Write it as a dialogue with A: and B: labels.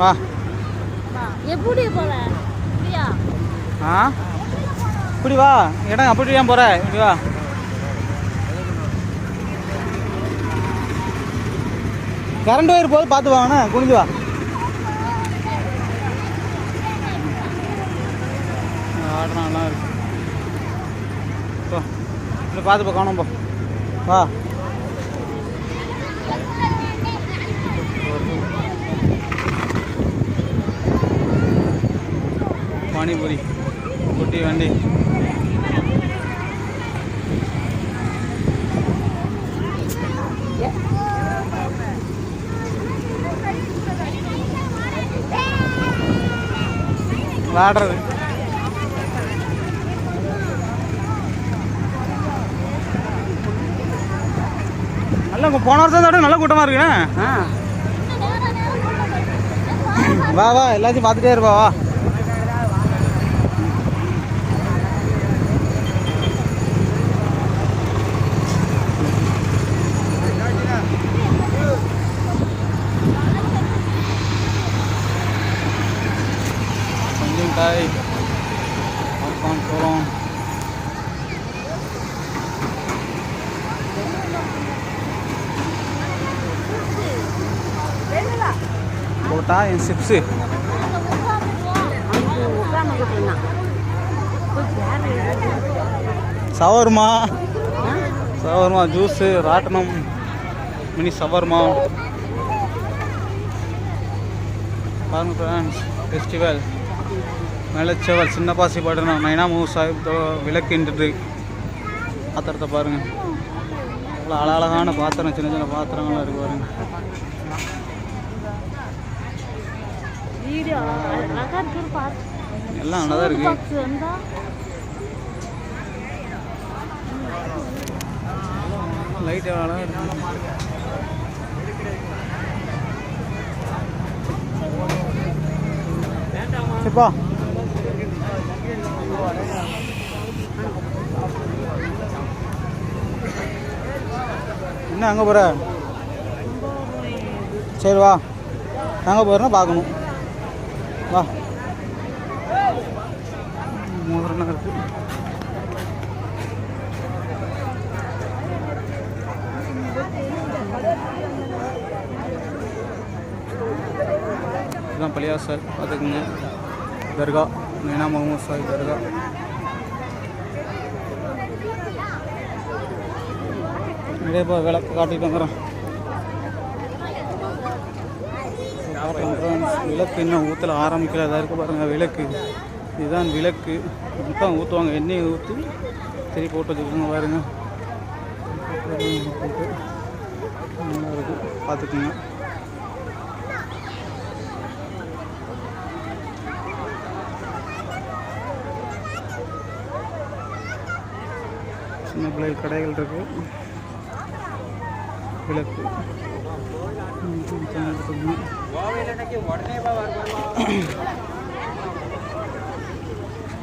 A: வா.
B: எப்படி போற?
A: இப்படி வா. இடம் அப்படி ஏன் போற? இப்படி வா. கரண்ட் ஒயர் போது பார்த்து வாங்கண்ணா. குனிஞ்சு வா. ஆடுறான்லாம் இருக்கு. இப்படி பார்த்து போ. காணும் போ. வா. பானிபூரி குட்டி வண்டி. விளாடுறது நல்லா. போன வருஷம் விட நல்ல கூட்டமாக இருக்குண்ணே. வா வா, எல்லாத்தையும் பார்த்துட்டே இருப்பா. வா. மிட்டாய், பாப்கார்ன், சோளம், போட்டா என் சிப்ஸு, சவர்மா, சவர்மா ஜூஸு, ராட்டனம், மினி சவர்மா. பாருங்க ஃப்ரெண்ட்ஸ், ஃபெஸ்டிவல் மேலச்சவல் சின்ன பாசி பட்டணம் நைனா மூவ் சாஹிப் விளக்குன்றது பாத்திரத்தை பாருங்கள். அவ்வளோ அழகழகான பாத்திரம், சின்ன சின்ன பாத்திரங்கள்லாம் இருக்குது பாருங்கள். எல்லாம் நல்லா தான் இருக்குது. லைட் எவ்வளோ அழகாக இருக்குது. சரிப்பா. என்ன அங்கே போகிற? சரி வா, அங்கே போகிறேன்னா பார்க்கணும். வா. மோதிரம் இருக்கு. இதுதான் பள்ளியாசல் பார்த்துக்குங்க. தர்கா, நைனா முகமது சாஹிப் தர்கா. நிறைய விளக்கு காட்டிட்டு வந்துடுறேன். விளக்கு இன்னும் ஊற்றல, ஆரம்பிக்கல. அதாக இருக்குது பாருங்கள் விளக்கு. இதுதான் விளக்கு. மொத்தம் ஊற்றுவாங்க, எண்ணெயை ஊற்றி சரி போட்டு வச்சுக்கோங்க பாருங்க. நல்லா இருக்குது, பார்த்துக்குங்க. சின்ன பிள்ளைகள் கடைகள் இருக்குது. விளக்கு எடுத்துக்கணும்.